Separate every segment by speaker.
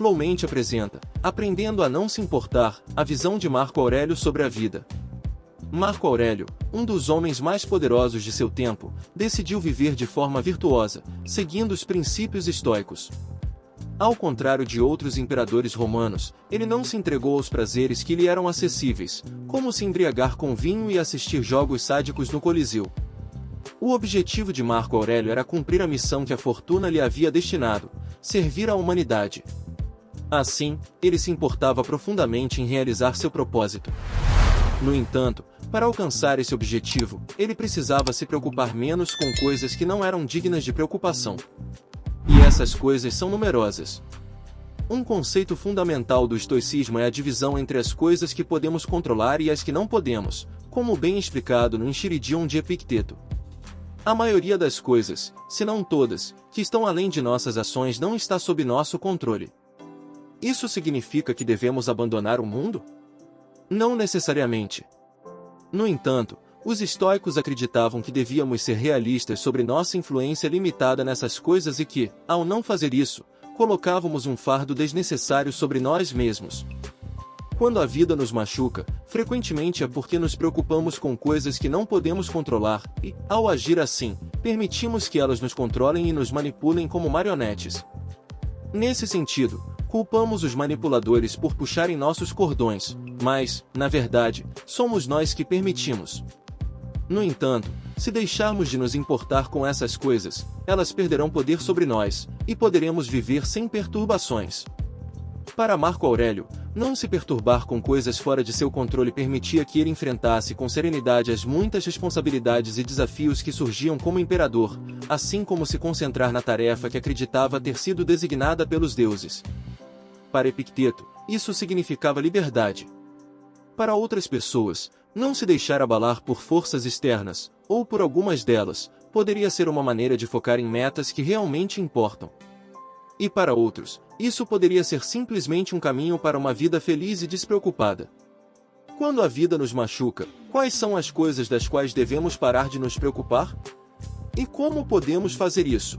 Speaker 1: Flowmente apresenta Aprendendo a Não Se Importar, a visão de Marco Aurélio sobre a vida. Marco Aurélio, um dos homens mais poderosos de seu tempo, decidiu viver de forma virtuosa, seguindo os princípios estoicos. Ao contrário de outros imperadores romanos, ele não se entregou aos prazeres que lhe eram acessíveis, como se embriagar com vinho e assistir jogos sádicos no Coliseu. O objetivo de Marco Aurélio era cumprir a missão que a fortuna lhe havia destinado: servir à humanidade. Assim, ele se importava profundamente em realizar seu propósito. No entanto, para alcançar esse objetivo, ele precisava se preocupar menos com coisas que não eram dignas de preocupação. E essas coisas são numerosas. Um conceito fundamental do estoicismo é a divisão entre as coisas que podemos controlar e as que não podemos, como bem explicado no Enchiridion de Epicteto. A maioria das coisas, se não todas, que estão além de nossas ações não está sob nosso controle. Isso significa que devemos abandonar o mundo? Não necessariamente. No entanto, os estoicos acreditavam que devíamos ser realistas sobre nossa influência limitada nessas coisas e que, ao não fazer isso, colocávamos um fardo desnecessário sobre nós mesmos. Quando a vida nos machuca, frequentemente é porque nos preocupamos com coisas que não podemos controlar e, ao agir assim, permitimos que elas nos controlem e nos manipulem como marionetes. Nesse sentido, culpamos os manipuladores por puxarem nossos cordões, mas, na verdade, somos nós que permitimos. No entanto, se deixarmos de nos importar com essas coisas, elas perderão poder sobre nós, e poderemos viver sem perturbações. Para Marco Aurélio, não se perturbar com coisas fora de seu controle permitia que ele enfrentasse com serenidade as muitas responsabilidades e desafios que surgiam como imperador, assim como se concentrar na tarefa que acreditava ter sido designada pelos deuses. Para Epicteto, isso significava liberdade. Para outras pessoas, não se deixar abalar por forças externas, ou por algumas delas, poderia ser uma maneira de focar em metas que realmente importam. E para outros, isso poderia ser simplesmente um caminho para uma vida feliz e despreocupada. Quando a vida nos machuca, quais são as coisas das quais devemos parar de nos preocupar? E como podemos fazer isso?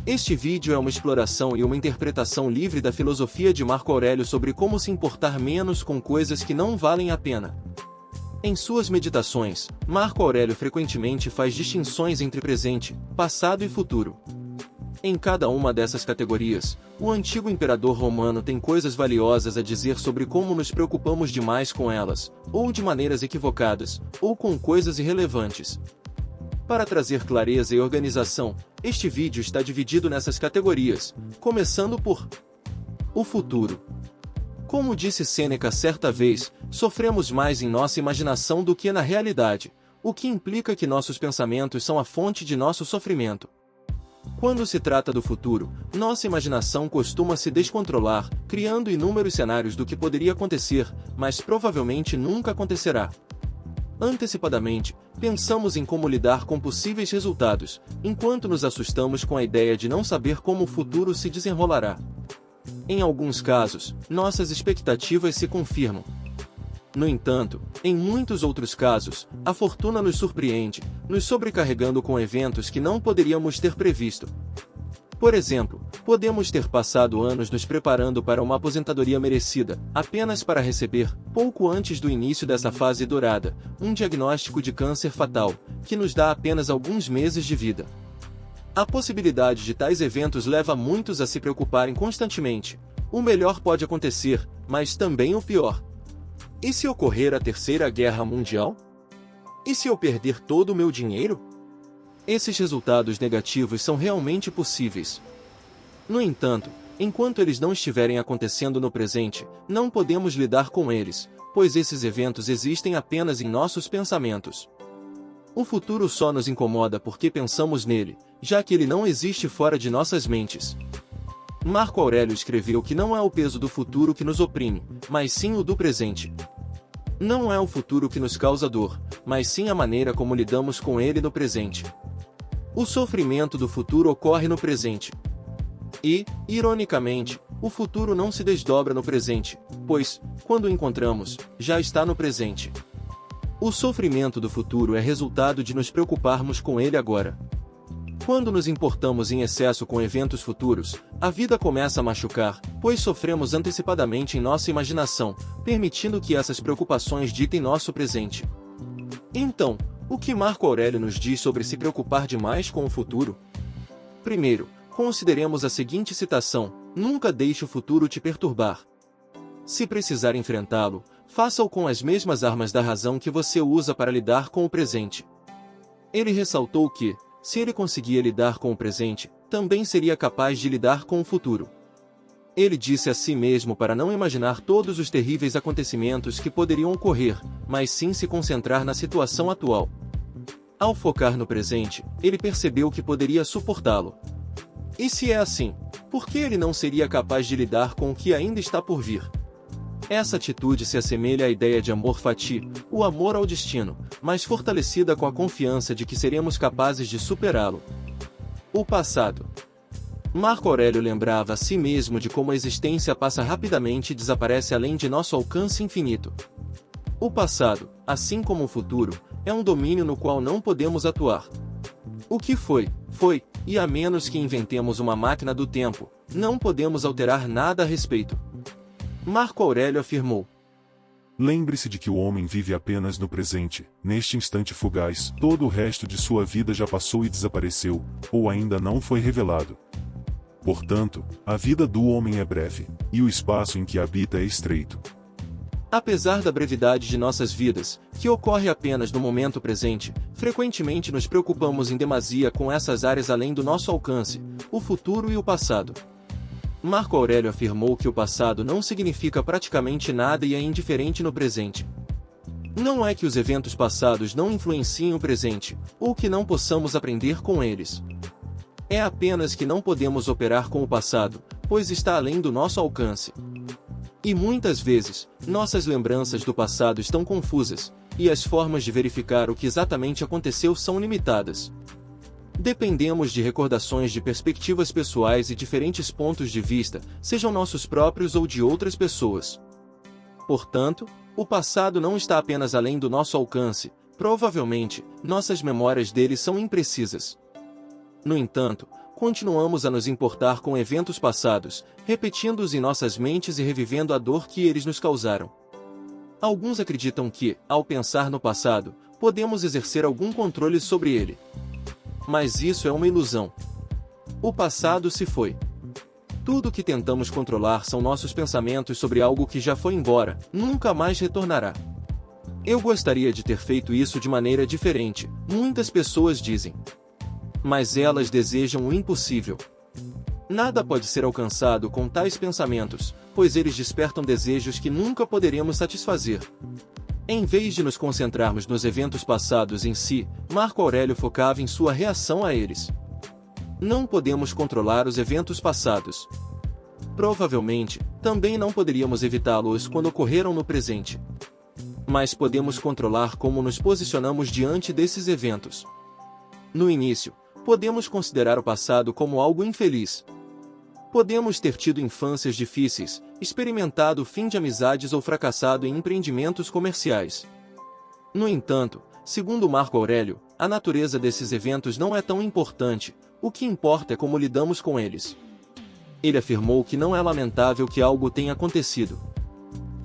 Speaker 1: Este vídeo é uma exploração e uma interpretação livre da filosofia de Marco Aurélio sobre como se importar menos com coisas que não valem a pena. Em suas meditações, Marco Aurélio frequentemente faz distinções entre presente, passado e futuro. Em cada uma dessas categorias, o antigo imperador romano tem coisas valiosas a dizer sobre como nos preocupamos demais com elas, ou de maneiras equivocadas, ou com coisas irrelevantes. Para trazer clareza e organização, este vídeo está dividido nessas categorias, começando por o futuro. Como disse Sêneca certa vez, sofremos mais em nossa imaginação do que na realidade, o que implica que nossos pensamentos são a fonte de nosso sofrimento. Quando se trata do futuro, nossa imaginação costuma se descontrolar, criando inúmeros cenários do que poderia acontecer, mas provavelmente nunca acontecerá. Antecipadamente, pensamos em como lidar com possíveis resultados, enquanto nos assustamos com a ideia de não saber como o futuro se desenrolará. Em alguns casos, nossas expectativas se confirmam. No entanto, em muitos outros casos, a fortuna nos surpreende, nos sobrecarregando com eventos que não poderíamos ter previsto. Por exemplo, podemos ter passado anos nos preparando para uma aposentadoria merecida, apenas para receber, pouco antes do início dessa fase dourada, um diagnóstico de câncer fatal, que nos dá apenas alguns meses de vida. A possibilidade de tais eventos leva muitos a se preocuparem constantemente. O melhor pode acontecer, mas também o pior. E se ocorrer a Terceira Guerra Mundial? E se eu perder todo o meu dinheiro? Esses resultados negativos são realmente possíveis. No entanto, enquanto eles não estiverem acontecendo no presente, não podemos lidar com eles, pois esses eventos existem apenas em nossos pensamentos. O futuro só nos incomoda porque pensamos nele, já que ele não existe fora de nossas mentes. Marco Aurélio escreveu que não é o peso do futuro que nos oprime, mas sim o do presente. Não é o futuro que nos causa dor, mas sim a maneira como lidamos com ele no presente. O sofrimento do futuro ocorre no presente. E, ironicamente, o futuro não se desdobra no presente, pois, quando o encontramos, já está no presente. O sofrimento do futuro é resultado de nos preocuparmos com ele agora. Quando nos importamos em excesso com eventos futuros, a vida começa a machucar, pois sofremos antecipadamente em nossa imaginação, permitindo que essas preocupações ditem nosso presente. Então, o que Marco Aurélio nos diz sobre se preocupar demais com o futuro? Primeiro, consideremos a seguinte citação: nunca deixe o futuro te perturbar. Se precisar enfrentá-lo, faça-o com as mesmas armas da razão que você usa para lidar com o presente. Ele ressaltou que, se ele conseguia lidar com o presente, também seria capaz de lidar com o futuro. Ele disse a si mesmo para não imaginar todos os terríveis acontecimentos que poderiam ocorrer, mas sim se concentrar na situação atual. Ao focar no presente, ele percebeu que poderia suportá-lo. E se é assim, por que ele não seria capaz de lidar com o que ainda está por vir? Essa atitude se assemelha à ideia de amor fati, o amor ao destino, mas fortalecida com a confiança de que seremos capazes de superá-lo. O passado. Marco Aurélio lembrava a si mesmo de como a existência passa rapidamente e desaparece além de nosso alcance infinito. O passado, assim como o futuro, é um domínio no qual não podemos atuar. O que foi, foi, e a menos que inventemos uma máquina do tempo, não podemos alterar nada a respeito. Marco Aurélio afirmou:
Speaker 2: lembre-se de que o homem vive apenas no presente, neste instante fugaz, todo o resto de sua vida já passou e desapareceu, ou ainda não foi revelado. Portanto, a vida do homem é breve, e o espaço em que habita é estreito.
Speaker 1: Apesar da brevidade de nossas vidas, que ocorre apenas no momento presente, frequentemente nos preocupamos em demasia com essas áreas além do nosso alcance, o futuro e o passado. Marco Aurélio afirmou que o passado não significa praticamente nada e é indiferente no presente. Não é que os eventos passados não influenciem o presente, ou que não possamos aprender com eles. É apenas que não podemos operar com o passado, pois está além do nosso alcance. E muitas vezes, nossas lembranças do passado estão confusas, e as formas de verificar o que exatamente aconteceu são limitadas. Dependemos de recordações de perspectivas pessoais e diferentes pontos de vista, sejam nossos próprios ou de outras pessoas. Portanto, o passado não está apenas além do nosso alcance, provavelmente, nossas memórias dele são imprecisas. No entanto, continuamos a nos importar com eventos passados, repetindo-os em nossas mentes e revivendo a dor que eles nos causaram. Alguns acreditam que, ao pensar no passado, podemos exercer algum controle sobre ele. Mas isso é uma ilusão. O passado se foi. Tudo o que tentamos controlar são nossos pensamentos sobre algo que já foi embora, nunca mais retornará. Eu gostaria de ter feito isso de maneira diferente, muitas pessoas dizem. Mas elas desejam o impossível. Nada pode ser alcançado com tais pensamentos, pois eles despertam desejos que nunca poderemos satisfazer. Em vez de nos concentrarmos nos eventos passados em si, Marco Aurélio focava em sua reação a eles. Não podemos controlar os eventos passados. Provavelmente, também não poderíamos evitá-los quando ocorreram no presente. Mas podemos controlar como nos posicionamos diante desses eventos. No início, podemos considerar o passado como algo infeliz. Podemos ter tido infâncias difíceis, experimentado o fim de amizades ou fracassado em empreendimentos comerciais. No entanto, segundo Marco Aurélio, a natureza desses eventos não é tão importante, o que importa é como lidamos com eles. Ele afirmou que não é lamentável que algo tenha acontecido.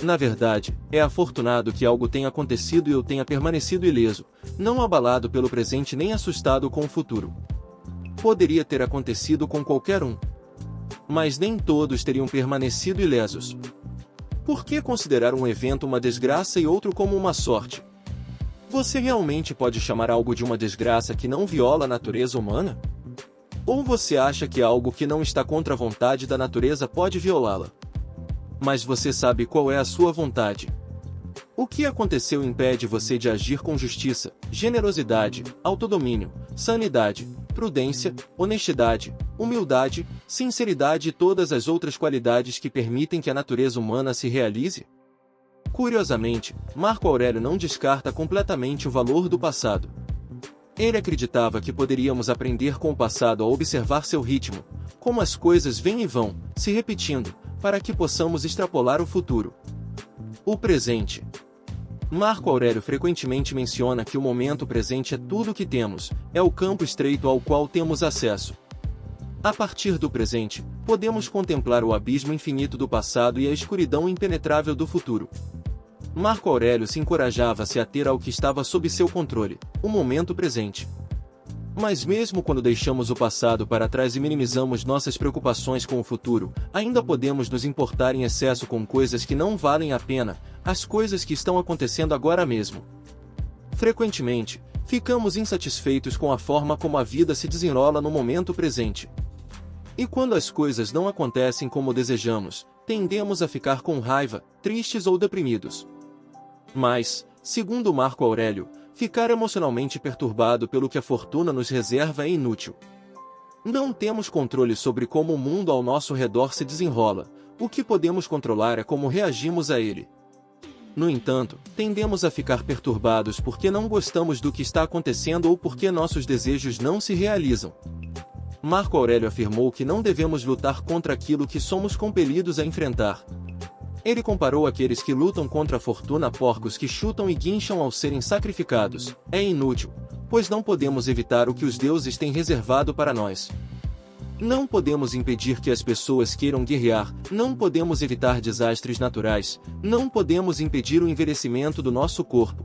Speaker 1: Na verdade, é afortunado que algo tenha acontecido e eu tenha permanecido ileso, não abalado pelo presente nem assustado com o futuro. Poderia ter acontecido com qualquer um. Mas nem todos teriam permanecido ilesos. Por que considerar um evento uma desgraça e outro como uma sorte? Você realmente pode chamar algo de uma desgraça que não viola a natureza humana? Ou você acha que algo que não está contra a vontade da natureza pode violá-la? Mas você sabe qual é a sua vontade. O que aconteceu impede você de agir com justiça, generosidade, autodomínio, sanidade, prudência, honestidade, humildade, sinceridade e todas as outras qualidades que permitem que a natureza humana se realize? Curiosamente, Marco Aurélio não descarta completamente o valor do passado. Ele acreditava que poderíamos aprender com o passado a observar seu ritmo, como as coisas vêm e vão, se repetindo, para que possamos extrapolar o futuro. O presente. Marco Aurélio frequentemente menciona que o momento presente é tudo o que temos, é o campo estreito ao qual temos acesso. A partir do presente, podemos contemplar o abismo infinito do passado e a escuridão impenetrável do futuro. Marco Aurélio se encorajava a se ater ao que estava sob seu controle, o momento presente. Mas mesmo quando deixamos o passado para trás e minimizamos nossas preocupações com o futuro, ainda podemos nos importar em excesso com coisas que não valem a pena, as coisas que estão acontecendo agora mesmo. Frequentemente, ficamos insatisfeitos com a forma como a vida se desenrola no momento presente. E quando as coisas não acontecem como desejamos, tendemos a ficar com raiva, tristes ou deprimidos. Mas, segundo Marco Aurélio, ficar emocionalmente perturbado pelo que a fortuna nos reserva é inútil. Não temos controle sobre como o mundo ao nosso redor se desenrola, o que podemos controlar é como reagimos a ele. No entanto, tendemos a ficar perturbados porque não gostamos do que está acontecendo ou porque nossos desejos não se realizam. Marco Aurélio afirmou que não devemos lutar contra aquilo que somos compelidos a enfrentar. Ele comparou aqueles que lutam contra a fortuna a porcos que chutam e guincham ao serem sacrificados. É inútil, pois não podemos evitar o que os deuses têm reservado para nós. Não podemos impedir que as pessoas queiram guerrear, não podemos evitar desastres naturais, não podemos impedir o envelhecimento do nosso corpo.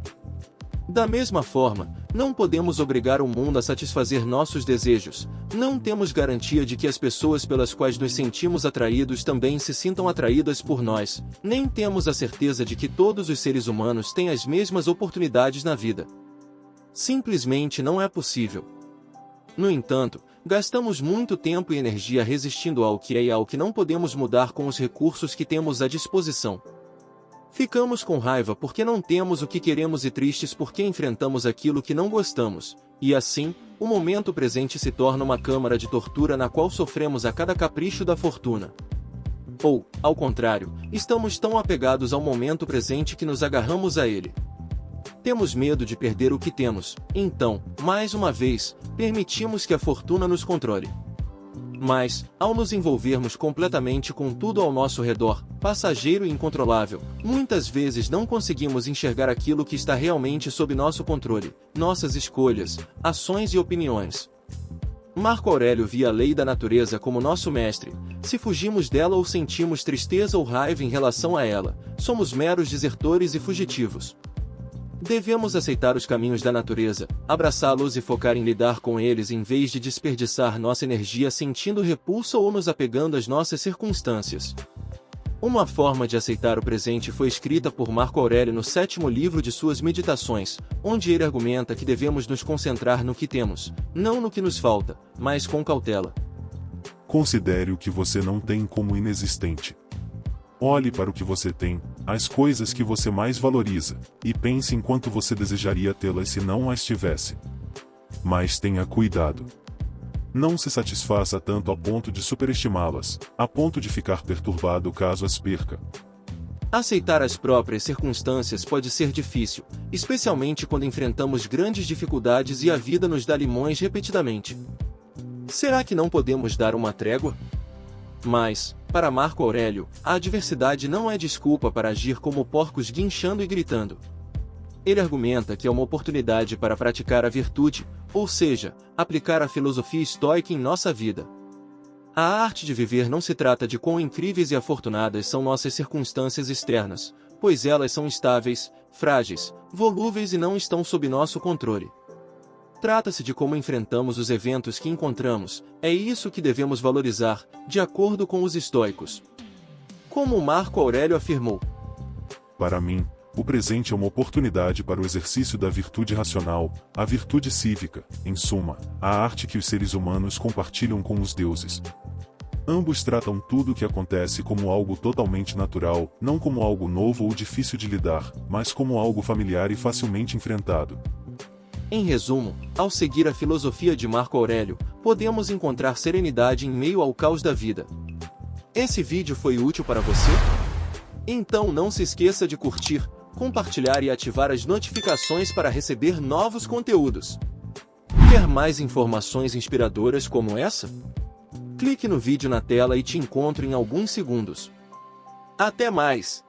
Speaker 1: Da mesma forma, não podemos obrigar o mundo a satisfazer nossos desejos, não temos garantia de que as pessoas pelas quais nos sentimos atraídos também se sintam atraídas por nós, nem temos a certeza de que todos os seres humanos têm as mesmas oportunidades na vida. Simplesmente não é possível. No entanto, gastamos muito tempo e energia resistindo ao que é e ao que não podemos mudar com os recursos que temos à disposição. Ficamos com raiva porque não temos o que queremos e tristes porque enfrentamos aquilo que não gostamos, e assim, o momento presente se torna uma câmara de tortura na qual sofremos a cada capricho da fortuna. Ou, ao contrário, estamos tão apegados ao momento presente que nos agarramos a ele. Temos medo de perder o que temos, então, mais uma vez, permitimos que a fortuna nos controle. Mas, ao nos envolvermos completamente com tudo ao nosso redor, passageiro e incontrolável, muitas vezes não conseguimos enxergar aquilo que está realmente sob nosso controle, nossas escolhas, ações e opiniões. Marco Aurélio via a lei da natureza como nosso mestre. Se fugimos dela ou sentimos tristeza ou raiva em relação a ela, somos meros desertores e fugitivos. Devemos aceitar os caminhos da natureza, abraçá-los e focar em lidar com eles em vez de desperdiçar nossa energia sentindo repulsa ou nos apegando às nossas circunstâncias. Uma forma de aceitar o presente foi escrita por Marco Aurélio no 7º livro de suas Meditações, onde ele argumenta que devemos nos concentrar no que temos, não no que nos falta, mas com cautela.
Speaker 2: Considere o que você não tem como inexistente. Olhe para o que você tem, as coisas que você mais valoriza, e pense em quanto você desejaria tê-las se não as tivesse. Mas tenha cuidado. Não se satisfaça tanto a ponto de superestimá-las, a ponto de ficar perturbado caso as perca.
Speaker 1: Aceitar as próprias circunstâncias pode ser difícil, especialmente quando enfrentamos grandes dificuldades e a vida nos dá limões repetidamente. Será que não podemos dar uma trégua? Mas, para Marco Aurélio, a adversidade não é desculpa para agir como porcos guinchando e gritando. Ele argumenta que é uma oportunidade para praticar a virtude, ou seja, aplicar a filosofia estoica em nossa vida. A arte de viver não se trata de quão incríveis e afortunadas são nossas circunstâncias externas, pois elas são instáveis, frágeis, volúveis e não estão sob nosso controle. Trata-se de como enfrentamos os eventos que encontramos, é isso que devemos valorizar, de acordo com os estoicos. Como Marco Aurélio afirmou:
Speaker 2: Para mim, o presente é uma oportunidade para o exercício da virtude racional, a virtude cívica, em suma, a arte que os seres humanos compartilham com os deuses. Ambos tratam tudo o que acontece como algo totalmente natural, não como algo novo ou difícil de lidar, mas como algo familiar e facilmente enfrentado.
Speaker 1: Em resumo, ao seguir a filosofia de Marco Aurélio, podemos encontrar serenidade em meio ao caos da vida. Esse vídeo foi útil para você? Então não se esqueça de curtir, compartilhar e ativar as notificações para receber novos conteúdos. Quer mais informações inspiradoras como essa? Clique no vídeo na tela e te encontro em alguns segundos. Até mais!